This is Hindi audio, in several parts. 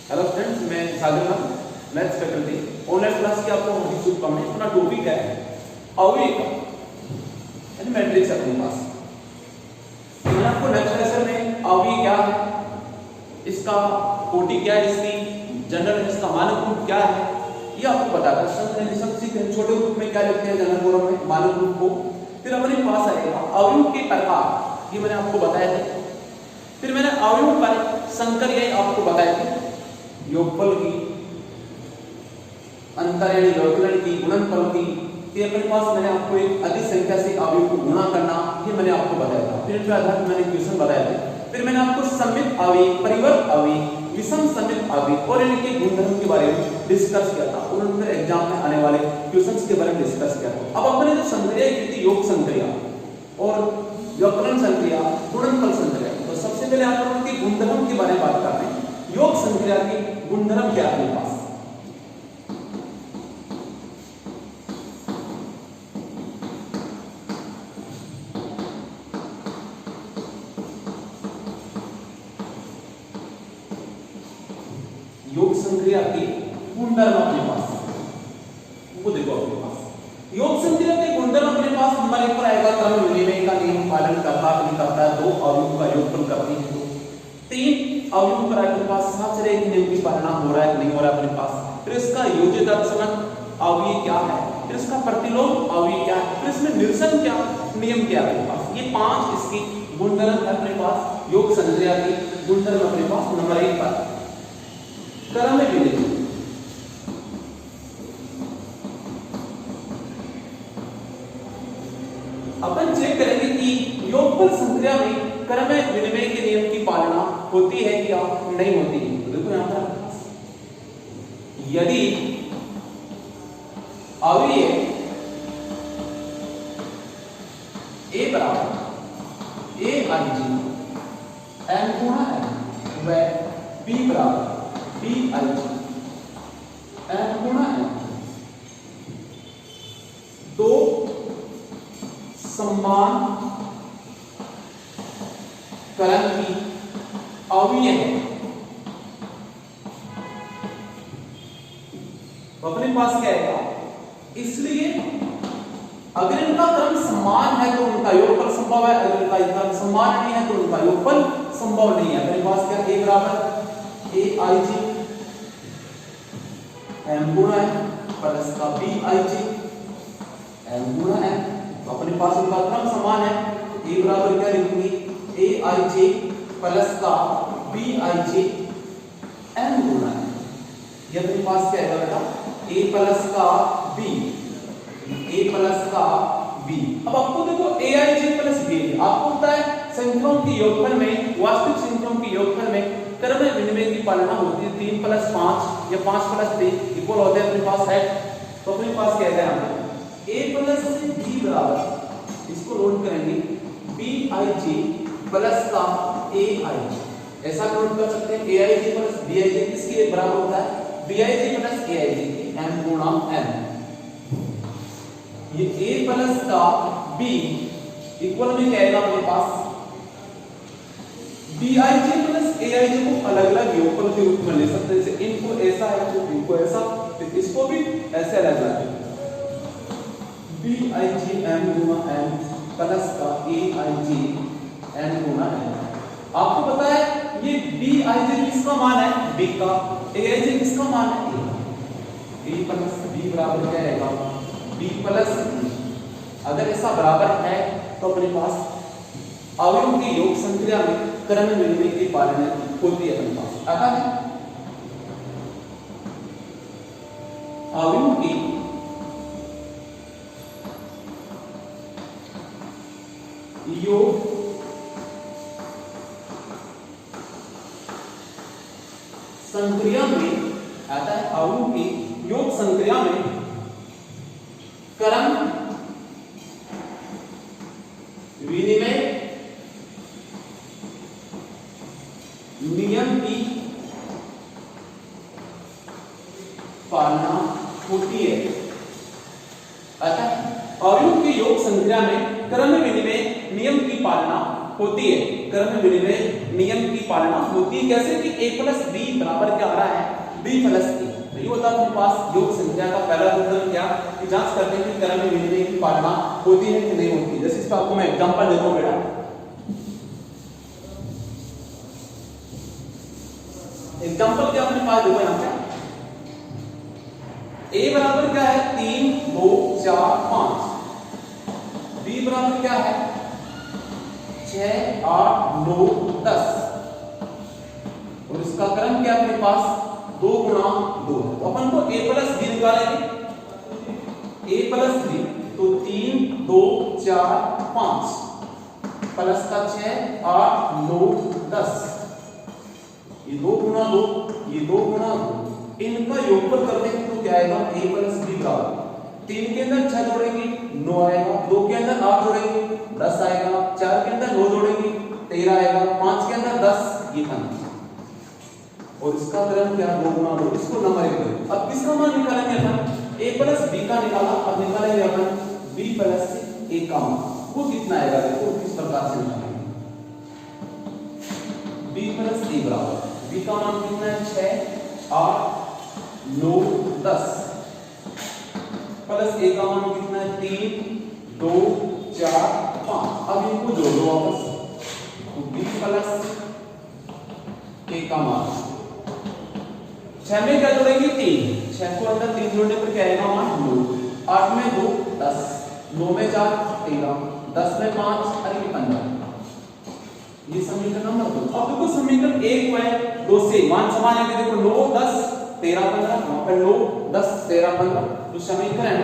हेलो फ्रेंड्स, मैं सागर नाम मैथ्स फैकल्टी ऑनलाइन क्लास की आपको हार्दिक शुभकामनाएं। अपना टॉपिक है अवयवी का यानी मैट्रिक्स अपने पास। तो मैं आपको नेक्स्ट लेक्चर में अवयवी क्या है, इसका कोटि क्या है, इसकी जनरल इसका मानक रूप क्या है, ये आपको बताता है। सब सीखते हैं छोटे रूप में क्या लिखते हैं जनरल फॉर्म में मानक रूप को। फिर अपने पास आएगा अवयव के प्रकार, ये मैंने आपको बताया था। फिर मैंने अवयव पर संकर यही आपको बताया था, योगफल की, अंतर यानी व्यवकलन की, गुणनफल की। फिर अपने पास मैंने आपको एक अधिक संख्या से अवयव को गुणा करना, ये मैंने आपको बताया था। फिर इनके आधार पर मैंने क्वेश्चन बताया था। फिर मैंने आपको सममित अवयव, परिवर्त अवयव, विषम सममित अवयव और इनके गुणधर्म के बारे में डिस्कस किया था। उन्होंने एग्जाम में आने वाले क्वेश्चंस के बारे में डिस्कस किया था। अब अपने जो संक्रिया की थी, योग संक्रिया और व्यवकलन संक्रिया, गुणनफल संक्रिया, तो सबसे पहले आप लोगों के गुणधर्म के बारे में बात करते हैं। योग संक्रिया के गुणधर्म क्या है अपने पास? योग संक्रिया के गुणधर्म अपने पास वो देखो अपने पास। योग संक्रिया के गुणधर्म अपने पास नंबर 1 पर आएगा क्रम विनिमय का नियम पालन करता नहीं करता है, 2 अवयव का योगफल करती है, तो 3 अवयव पर अपने पास साचरे के नियम की पालना हो रहा है नहीं हो रहा है अपने पास। फिर इसका योजित अर्थसंगत अवयव क्या है, फिर इसका प्रतिलोम अवयव क्या है, फिर इसमें निरसन क्या नियम क्या है अपने पास। ये 5 इसकी गुणधर्म है अपने पास। योग संक्रिया के गुणधर्म अपने पास नंबर 1 पर क्रम विनिमय। अपन चेक करेंगे कि योगफल संक्रिया में क्रम विनिमय के नियम की पालना होती है या नहीं होती है। तो देखो यहां पर यदि अवयव a बराबर a i g n गुणा n व b बराबर b i g n गुणा n, दो समान क्रम की अवयव है, तो अपने पास क्या आएगा? इसलिए अगर इनका क्रम समान है तो उनका योगफल संभव है, अगर इनका क्रम समान नहीं है तो उनका योगफल संभव नहीं है। अपने पास क्या a बराबर a i g m गुणा n प्लस का b i g m गुणा n, तो अपने पास इनका क्रम समान है। a बराबर क्या लिखेंगे a i j प्लस का b i j n गुणा n। ये अपने पास क्या है बेटा? a प्लस का b, a प्लस का b। अब आपको देखो a i j plus b, आपको पता है संख्याओं के योगफल में, वास्तविक संख्याओं के योगफल में क्रम विनिमय की पालना होती है। 3 प्लस 5 या 5 प्लस 3 इक्वल होते हैं अपने पास है। तो अपने पास क्या है यहाँ पे a प्लस b बराबर, इसको नोट करेंगे b i j प्लस का a i j, ऐसा नोट कर सकते हैं। a i j plus b i j किसके बराबर होता है? b i j plus a i j m गुणा n। ये a प्लस का b इक्वल में क्या आएगा अपने पास? b i j plus a i j को अलग अलग योगफल के रूप में ले सकते हैं। जैसे इनको ऐसा है तो इनको ऐसा, फिर इसको भी ऐसे अलग अलग b i j m गुणा n प्लस का a i j n गुणा n। आपको पता है ये b i j किसका मान है? b का। a i j किसका मान है? a प्लस b बराबर क्या रहेगा? b plus b। अगर ऐसा बराबर है तो अपने पास अवयव की योग संक्रिया में क्रम विनिमय की पालना होती है अपने पास। आता है अवयव की योग संक्रिया में, आता है अवयव की योग संक्रिया में क्रम विनिमय नियम की पालना होती है। अतः अवयव के योग संक्रिया में क्रम विनिमय नियम की पालना होती है। क्रम विनिमय नियम की पालना होती है। कैसे कि a प्लस b बराबर क्या आ रहा है? बी प्लस ए। तो ये होता है अपने पास योग संख्या का पहला गुणधर्म क्या कि जांच करते हैं कि क्रम में विनिमय की पालना होती है कि नहीं होती। जैसे इस पर आपको मैं एग्जांपल देता हूं बेटा। एग्जांपल क्या अपने पास देखो यहां पे a बराबर क्या है 3 2 4 5, b बराबर क्या है 6 8 9 10 और इसका क्रम क्या अपने पास 2 गुणा 2 है। तो अपन को a प्लस b निकालेंगे। a प्लस b तो 3 2 4 5 प्लस का 6 8 9 10, ये 2 गुणा 2 ये 2 गुणा 2, इनका योगफल करते हैं तो क्या आएगा a प्लस b बराबर 3 के अंदर 6 जोड़ेंगे 9 आएगा, 2 के अंदर 8 जोड़ेंगे 10 आएगा, 4 के अंदर 9 जोड़ेंगे 13 आएगा, 5 के अंदर 10 ये 15 और इसका क्रम क्या 2 गुणा 2, इसको नंबर 1 करो। अब किसका मान निकालेंगे अपन a प्लस b का निकाला, अब निकालेंगे अपन b प्लस a का मान, वो कितना आएगा देखो किस प्रकार से निकालेंगे। b प्लस a बराबर b का मान कितना है 6 8 9 10 प्लस a का मान कितना है 3 2 4 5। अब इनको जोड़ दो वापस, तो b प्लस a का मान 6 में क्या जोड़ेंगे 3, 6 को अंदर 3 जोड़ने पर क्या आएगा मान 9, 8 में 2 10, 9 में 4 13, 10 में 5 अरे 15। ये समीकरण नंबर 2। अब देखो समीकरण 1 में 2 से मान समान है, देखो 9 10 13 15, वहां पर 9 10 13 15, तो समीकरण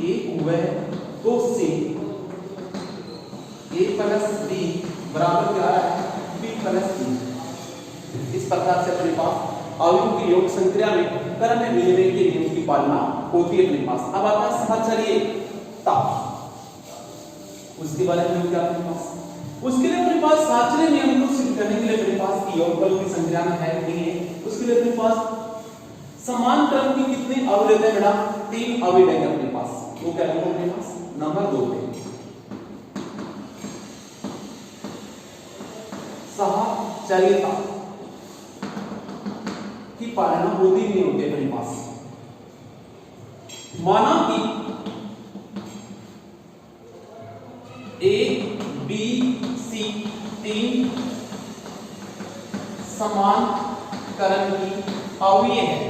1 हुए 2 से a प्लस b बराबर क्या है b प्लस c। इस प्रकार से अपने पास अवयवों की योग संक्रिया में क्रम में विनिमय के नियम की पालना होती है अपने पास। अब आता है साचर्यता, उसके बारे में क्या अपने पास, उसके लिए अपने पास साचर्य नियम को सिद्ध करने के लिए अपने पास योगफल की संख्या में है नहीं है, उसके लिए अपने पास समान क्रम की कितनी अवयव लेते हैं बेटा 3 अवयव लेंगे अपने पास। वो क्या है अपने पास नंबर 2 पे साहचर्यता की पालना होती नहीं होती अपने पास। माना कि a b c 3 समान क्रम की अवयव है,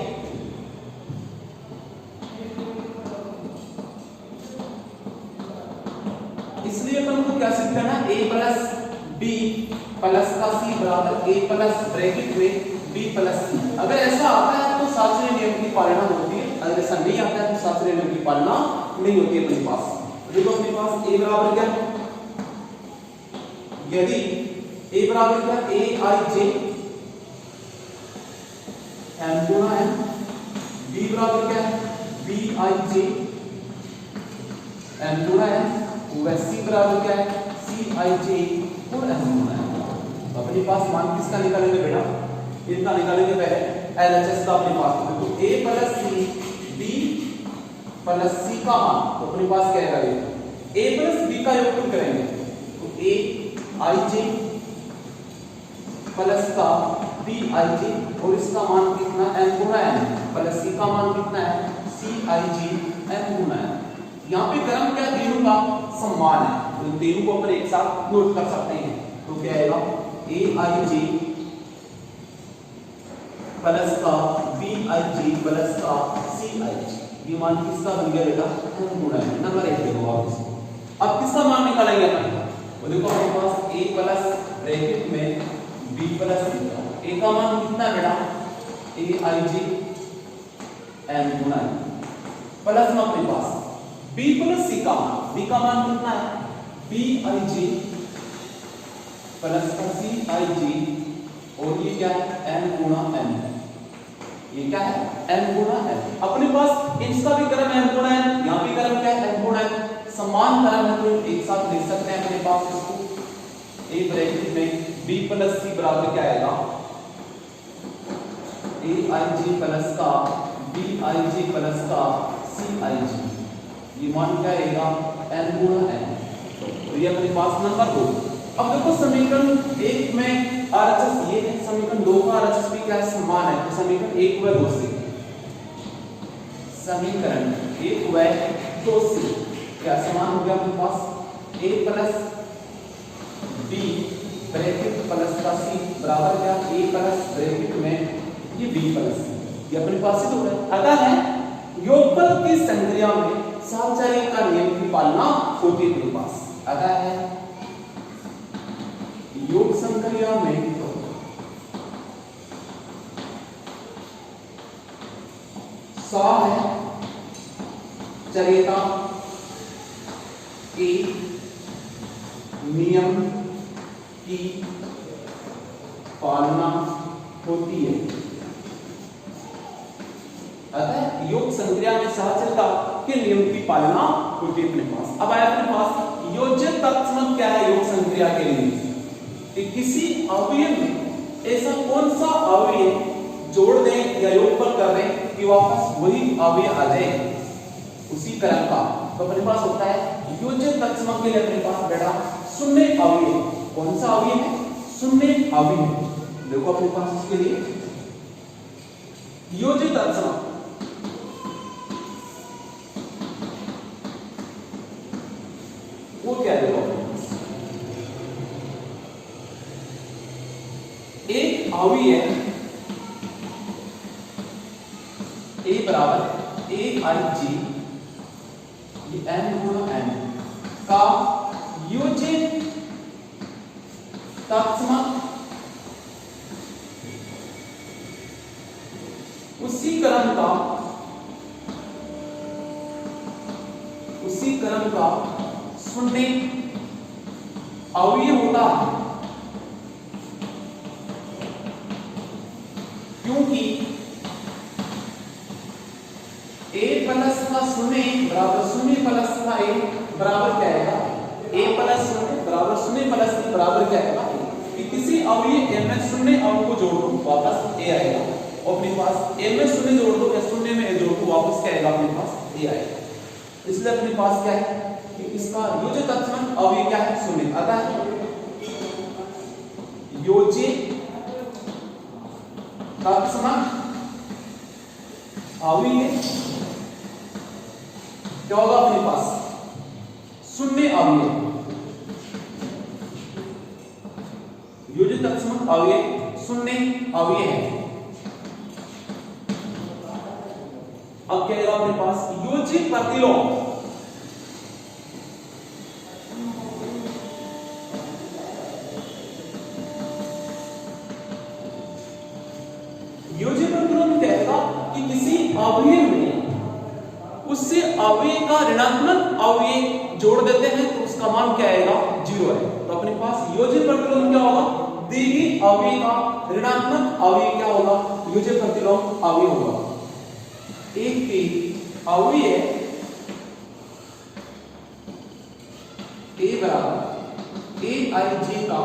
इसलिए अपन को क्या सिद्ध करना a प्लस b प्लस का c बराबर a प्लस ब्रैकेट में b प्लस c। अगर ऐसा आता है तो साचर्य नियम की पालना होती है, अगर ऐसा नहीं आता है तो साचर्य नियम की पालना नहीं होती है अपने पास। देखो अपने पास a बराबर क्या, यदि a बराबर क्या a i j m गुणा n, b बराबर क्या है b i j m गुणा n, वैसे c बराबर क्या है c i j और m गुणा n। अपने पास मान किसका निकालेंगे बेटा, इनका निकालेंगे पहले LHS का अपने पास। देखो a plus c b plus c का मान, तो अपने पास क्या आएगा ये a प्लस b का योगफल करेंगे तो a i j प्लस का b i j और इसका मान कितना m गुणा n प्लस c का मान कितना है c i j m गुणा n। यहाँ पे क्रम क्या तीनों का समान है, तो तीनों को अपन एक साथ नोट कर सकते हैं। तो क्या आएगा a i j प्लस का b i j प्लस का c i j, ये मान किसका बन गया बेटा m गुणा n। नंबर 1 देखो आप इसको। अब किसका मान निकालेंगे अपन, वो देखो हमारे पास a प्लस ब्रैकेट में b प्लस c, a का मान कितना है बेटा a i j m गुणा n प्लस में अपने पास b प्लस c का मान, b का मान कितना है b i j प्लस का c i j और ये क्या है m गुणा n, ये क्या है m गुणा n। अपने पास इसका भी क्रम m गुणा n, यहाँ भी क्रम क्या है m गुणा n, समान क्रम है तो एक साथ लिख सकते हैं अपने पास इसको a ब्रैकेट में b प्लस c बराबर क्या आएगा a i j प्लस का b i j प्लस का c i j, ये मान क्या आएगा n गुणा n। तो ये अपने पास नंबर 2। अब देखो समीकरण एक में आरएचएस ये है, समीकरण 2 का आरएचएस भी क्या है, समान है। तो समीकरण 1 व 2 से, समीकरण 1 व 2 से क्या समान हो गया अपने पास, a plus b bracket plus का c बराबर क्या, a प्लस ब्रैकेट में ये b प्लस c, ये अपने पास ही तो है। अतः है योगफल की संक्रिया में साहचर्य का नियम की पालना होती है अपने पास। अतः है योग संक्रिया में साहचर्यता के नियम की पालना होती है। अतः योग संक्रिया में साहचर्यता के नियम की पालना होती है अपने पास। अब आया अपने पास योज्य तत्सम क्या है योग संक्रिया के लिए, कि किसी अवयव में ऐसा कौन सा अवयव जोड़ दें या योगफल कर दें कि वापस वही अवयव आ जाए उसी क्रम का। तो अपने पास होता है योज्य तत्सम के लिए अपने पास बैठा शून्य अवयव। कौन सा अवयव है, शून्य अवयव। देखो अपने पास इसके लिए योज्य तत्सम वो क्या है, देखो एक अवयव a बराबर a i g ये n गुणा n का योज्य तत्सम उसी क्रम का शून्य अवयव होता है, क्योंकि a प्लस का शून्य बराबर शून्य प्लस का a बराबर क्या आएगा, a प्लस शून्य बराबर शून्य प्लस b बराबर क्या आएगा, कि किसी अवयव m में शून्य अवयव को जोड़ दो वापस a आएगा, और अपने पास m में शून्य जोड़ दो या शून्य में a जोड़ दो वापस क्या आएगा, अपने पास a आएगा। इसलिए अपने पास क्या है कि इसका योज्य तत्सम अवयव क्या है, शून्य। अतः योज्य तत्सम अवयव क्या होगा अपने पास, शून्य अवयव। योज्य तत्सम अवयव शून्य अवयव है। अब क्या आएगा अपने पास, योज्य प्रतिलोम। योज्य प्रतिलोम कहेगा कि किसी अवयव में उससे अवयव का ऋणात्मक अवयव जोड़ देते हैं तो उसका मान क्या आएगा, 0 है। तो अपने पास योज्य प्रतिलोम क्या होगा, द्विघी अवयव का ऋणात्मक अवयव क्या होगा, योज्य प्रतिलोम अवयव होगा। एक के अवयव a बराबर a i j का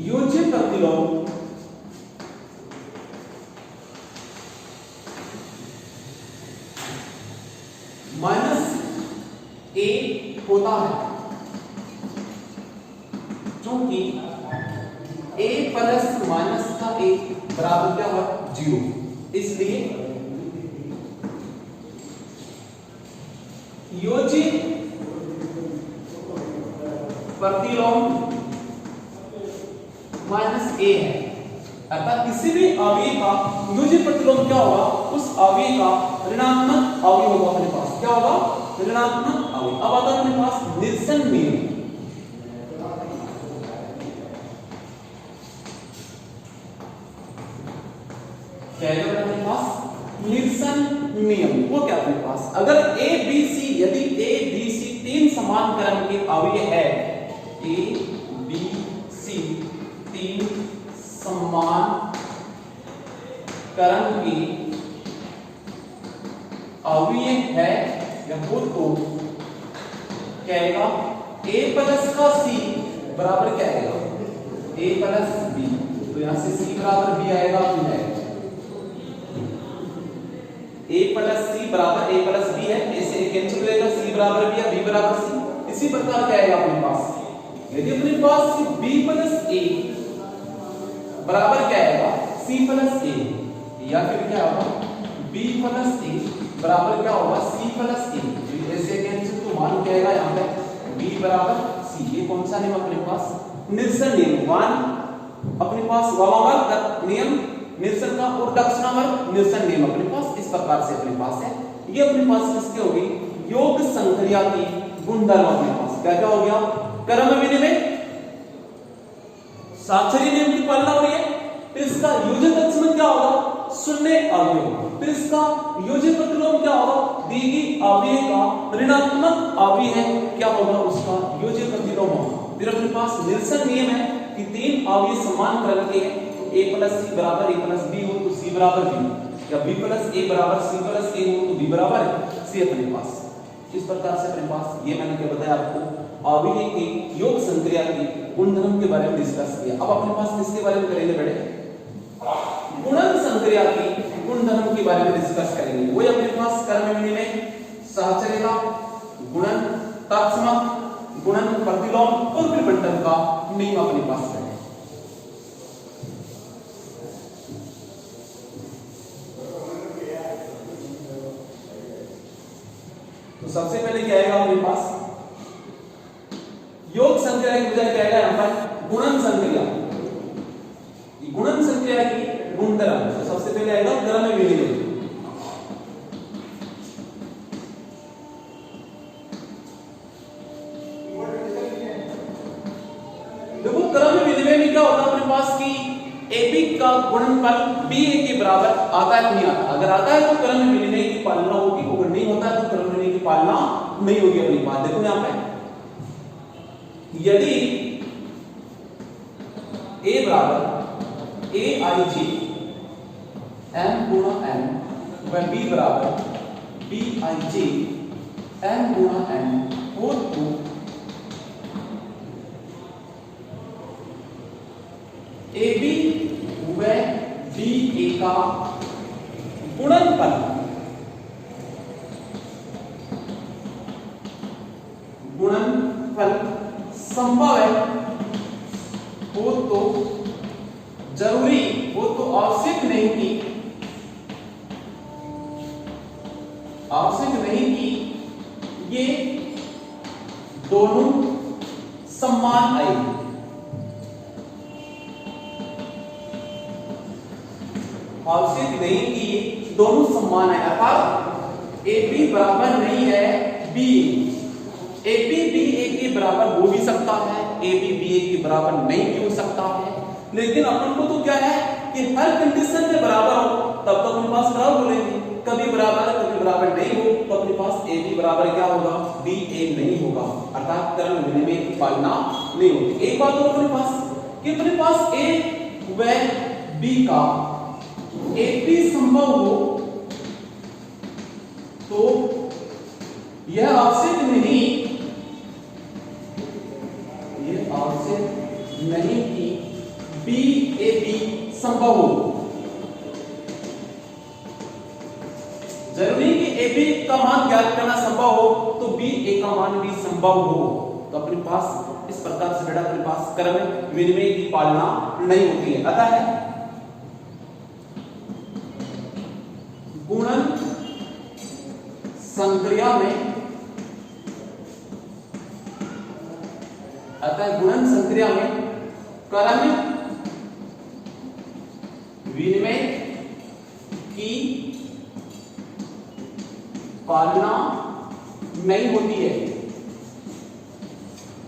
योज्य प्रतिलोम माइनस a होता है, क्योंकि a प्लस माइनस का a बराबर क्या हुआ, 0। इसलिए योज्य प्रतिलोम माइनस a है। अर्थात किसी भी अवयव का योज्य प्रतिलोम क्या होगा, उस अवयव का ऋणात्मक अवयव होगा अपने पास। क्या होगा, ऋणात्मक अवयव। अब आता है अपने पास निरसन नियम। क्या है अपने पास, निरसन नियम। वो क्या अपने पास, अगर a b c, यदि a b c तीन समान क्रम के अवयव है, a b c तीन समान क्रम के अवयव है या हो तो क्या आएगा, a प्लस का c बराबर क्या आएगा, a प्लस b। तो यहां से c बराबर b आएगा, तो है a प्लस c बराबर a प्लस b है, a से a कैंसिल हो जाएगा, c बराबर b या b बराबर c। इसी प्रकार क्या आएगा अपने पास, यदि अपने पास b प्लस a बराबर क्या आएगा c प्लस a, या फिर क्या होगा b प्लस a बराबर क्या होगा c प्लस a, ऐसे कैंसिल तो मान क्या आएगा यहाँ पे b बराबर c। ये कौन सा नियम अपने पास निरसन नियम 1 अपने पास वामावर्त नियम निरसन का और दक्षिणावर्त निरसन नियम अपने पास इस प्रकार से अपने पास है। ये अपने पास किसके हो गई योग संक्रिया की गुणधर्म अपने पास क्या क्या हो गया क्रम विनिमय साक्षरी नियम की पालना हो रही है, फिर इसका योजक अक्षमत क्या होगा शून्य अवयव, फिर इसका योजक प्रतिलोम क्या होगा द्विगी अवयव का ऋणात्मक अवयव है क्या होगा उसका योजक प्रतिलोम होगा। फिर अपने पास निरसन नियम है कि तीन अवयव समान क्रम के हैं तो a प्लस c बराबर a प्लस b हो तो c बराबर b, या b प्लस a बराबर c प्लस a हो तो b बराबर c अपने पास। इस प्रकार से अपने पास ये मैंने क्या बताया आपको अवयव की योग संक्रिया की गुणधर्म के बारे में डिस्कस किया। अब अपने पास किसके बारे में करेंगे बेटे गुणन संक्रिया की गुणधर्म के बारे में डिस्कस करेंगे। वही अपने पास क्रम विनिमय सहचर्यता गुणन तत्समक गुणन प्रतिलोम और फिर बंटन का नियम अपने पास है। तो सबसे पहले क्या आएगा अपने पास योग संक्रिया की बजाय क्या आएगा यहां पर गुणन संक्रिया। गुणन संक्रिया की गुणधर्म तो सबसे पहले आएगा क्रम विनिमय। देखो क्रम विनिमय में क्या होता है अपने पास कि AB का गुणनफल BA के बराबर आता है नहीं आता, अगर आता है तो क्रम विनिमय की पालना होगी, अगर नहीं होता है तो क्रम विनिमय की पालना नहीं होगी अपनी बात। देखो यहां पे यदि A बराबर AIJ M गुणा N व B बराबर BIJ M गुणा N हो तो AB व BA का गुणनफल संभव है हो तो जरूरी हो तो आवश्यक नहीं कि ये दोनों समान आए। आवश्यक नहीं कि ये दोनों समान है, अर्थात ए बी बराबर नहीं है बी, ए बी बी ए के बराबर हो भी सकता है, ए बी बी ए के बराबर नहीं भी हो सकता है, लेकिन अपन को तो क्या है कि हर कंडीशन में बराबर हो तब तो अपने पास बराबर बोलेंगे, कभी बराबर नहीं हो तो अपने पास ए बी बराबर क्या होगा बी ए नहीं होगा, अर्थात क्रम विनिमय की पालना नहीं होती। एक बात और अपने पास कि अपने पास ए व बी का एक भी संभव हो तो यह आवश्यक नहीं कि बी ए बी संभव हो, जरूरी कि ए बी का मान ज्ञात करना संभव हो तो बी ए का मान भी संभव हो। तो अपने पास इस प्रकार से बेटा अपने पास क्रम विनिमय की पालना नहीं होती है। अतः गुणन संक्रिया में क्रम विनिमय की पालना नहीं होती है।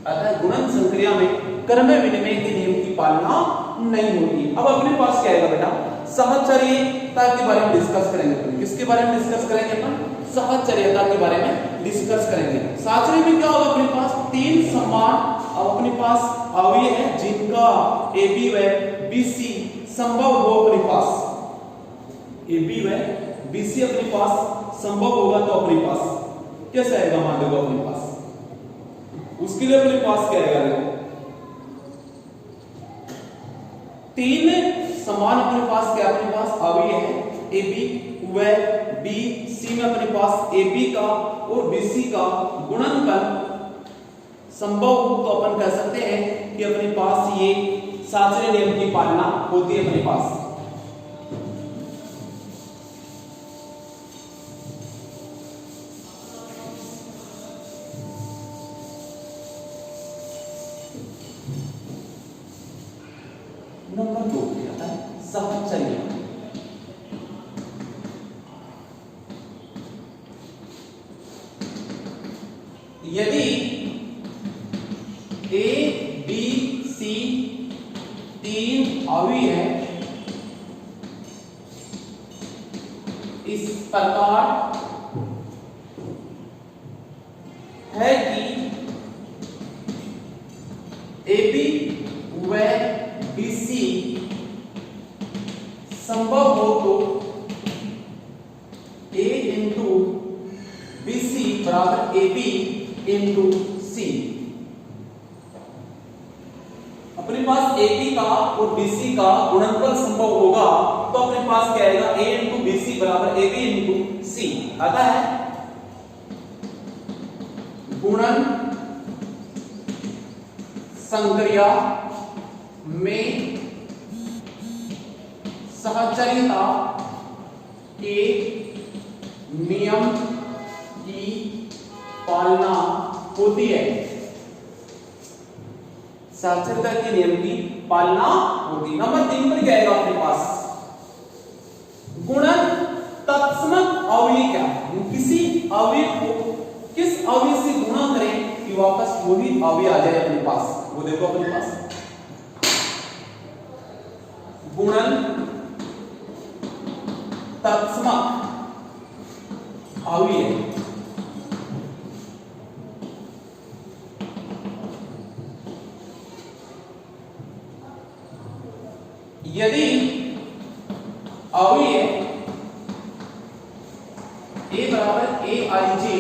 अतः गुणन संक्रिया में क्रम विनिमय के नियम की पालना नहीं होती। अब अपने पास क्या आएगा बेटा सहचर्यता के बारे में डिस्कस करेंगे। किसके बारे में डिस्कस करेंगे अपन सहचर्यता के बारे में डिस्कस करेंगे। सहचर्य में क्या होगा अपने पास तीन समान अपने पास अवयव है जिनका ए बी व बी सी संभव हो, अपने पास ए बी व बी सी अपने पास संभव होगा तो अपने पास कैसे आएगा मान लो अपने पास, उसके लिए अपने पास क्या आएगा देखो तीन समान अपने पास क्या अपने पास अवयव है ए बी व बी सी में अपने पास ए बी का और बी सी का गुणनफल संभव हो तो अपन कह सकते हैं कि अपने पास ये साचरे नियम की पालना होती है अपने पास। नंबर 2 क्या है? साहचर्य। यदि ए बी सी तीन अवयव है, इस प्रकार है कि ए बी व बी सी संभव हो तो ए इंटू बी सी बराबर ए बी इंटू सी। अपने पास ए बी का और बी सी का गुणनफल संभव होगा तो अपने पास क्या आएगा? ए इंटू बी सी बराबर ए बी इंटू सी आता है। गुणन संक्रिया में सहचर्यता के नियम की पालना होती है। सहचर्यता के नियम की पालना होती है। नंबर 3 पर क्या आएगा अपने पास? गुणन तत्समक अवयव क्या है? किसी अवयव को किस अवयव से गुणा करें कि वापस वही अवयव आ जाए अपने पास। वो देखो अपने पास गुणन तत्समक अवयव यदि अवयव ए बराबर ए आई जे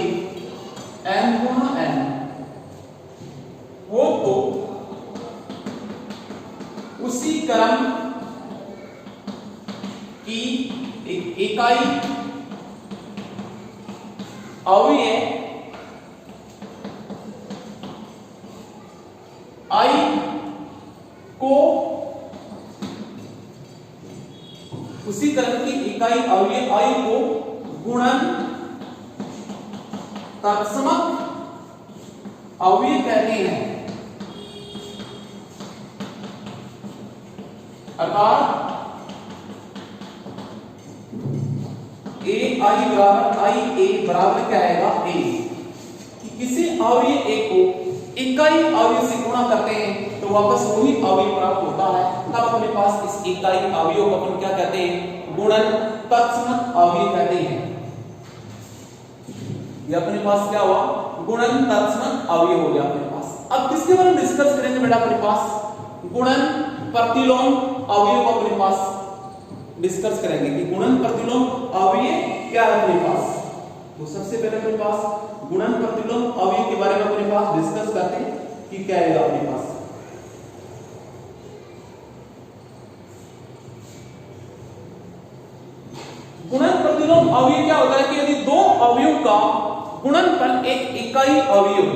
एन गुणा एन हो तो उसी क्रम की एक इकाई अवयव आई को उसी क्रम की इकाई अवयव आई को गुणन तत्समक अवयव कहते हैं। अर्थात ए आई बराबर आई ए बराबर क्या आएगा? ए। कि किसी अवयव ए को इकाई अवयव से गुणा करते हैं तो वापस वही अवयव प्राप्त होता है। तब अपने पास इस इकाई अवयव को अपन क्या कहते हैं? गुणन तत्समक अवयव कहते हैं। ये अपने पास क्या हुआ? गुणन तत्समक अवयव हो गया अपने पास। अब किसके बारे में डिस्कस करेंगे बेटा? अपने पास गुणन प्रतिलोम अवयव को अपने पास डिस्कस करेंगे कि गुणन प्रतिलोम अवयव क्या है अपने पास। तो सबसे पहले अपने पास गुणन प्रतिलोम अवयव के बारे में अपने पास डिस्कस करते हैं कि क्या है अपने पास। गुणन प्रतिलोम अवयव क्या होता है कि यदि दो अवयव का गुणनफल एक इकाई अवयव,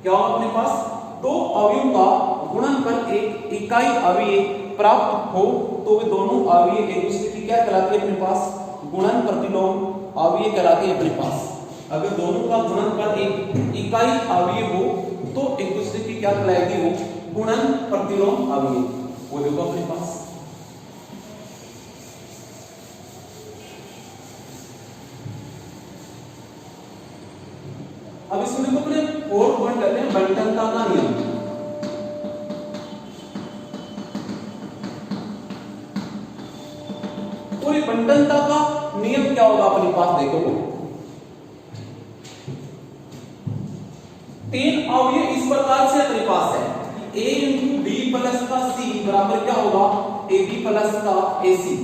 क्या होगा अपने पास? दो अवयव का गुणनफल एक इकाई अवयव प्राप्त हो तो वे दोनों अवयव एक दूसरे की क्या कहलाती है अपने पास? गुणन प्रतिलोम अवयव कहलाती है अपने पास। अगर दोनों का गुणनफल एक इकाई अवयव हो तो एक दूसरे की क्या कहलाएगी? वो गुणन प्रतिलोम अवयव। वो देखो अपने पास अब इसको देखो अपने और पॉइंट करते हैं बंटनता का नियम। तो ये बंटनता का नियम क्या होगा अपने पास? देखो तीन अवयव इस प्रकार से अपने पास है कि a इंटू बी प्लस का c बराबर क्या होगा? ए बी प्लस का ए सी।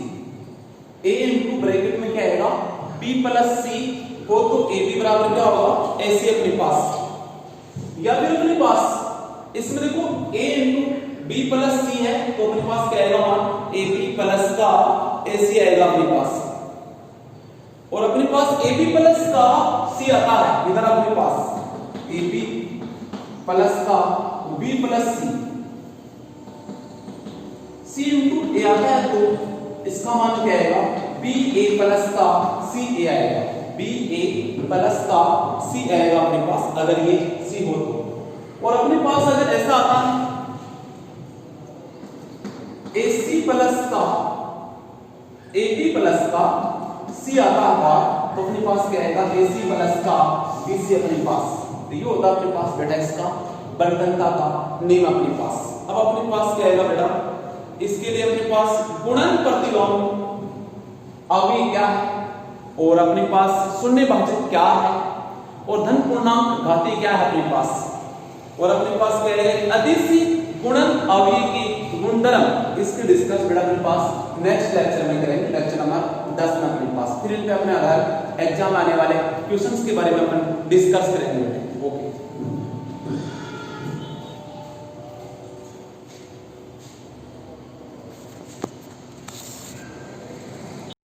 a इंटू ब्रैकेट में क्या आएगा? b प्लस सी हो तो ए बी बराबर क्या होगा? ए सी अपने पास। या फिर अपने पास इसमें देखो a इंटू बी प्लस सी है तो अपने पास क्या आएगा? मान ए बी प्लस का ए सी आएगा अपने पास। और अपने पास ए बी प्लस का सी आता है इधर अपने पास ए बी प्लस का बी प्लस सी इंटू ए आता है तो इसका मान क्या आएगा बी ए प्लस का सी ए आएगा, बी ए प्लस का सी आएगा अपने पास अगर ये सी हो तो। और अपने पास अगर ऐसा आता है ए सी प्लस का ए बी प्लस का सी आता था तो अपने पास क्या आएगा ए सी प्लस का बी सी अपने पास। तो ये होता अपने पास बेटा इसका बंधनता का नियम अपने पास। अब अपने पास क्या आएगा बेटा, इसके लिए अपने पास गुणन प्रतिलोम अवयवी क्या है और अपने पास शून्य भाजक क्या है और धन पूर्णांक घाती क्या है अपने पास। और अपने पास क्या है अदिशी गुणन अवयवी की गुणधर्म, इसकी डिस्कस बेटा अपने पास नेक्स्ट लेक्चर में करेंगे, लेक्चर नंबर 10 में अपने पास। फिर इन पे अपने आधार एग्जाम आने वाले क्वेश्चंस के बारे में अपन डिस्कस करेंगे। ओके।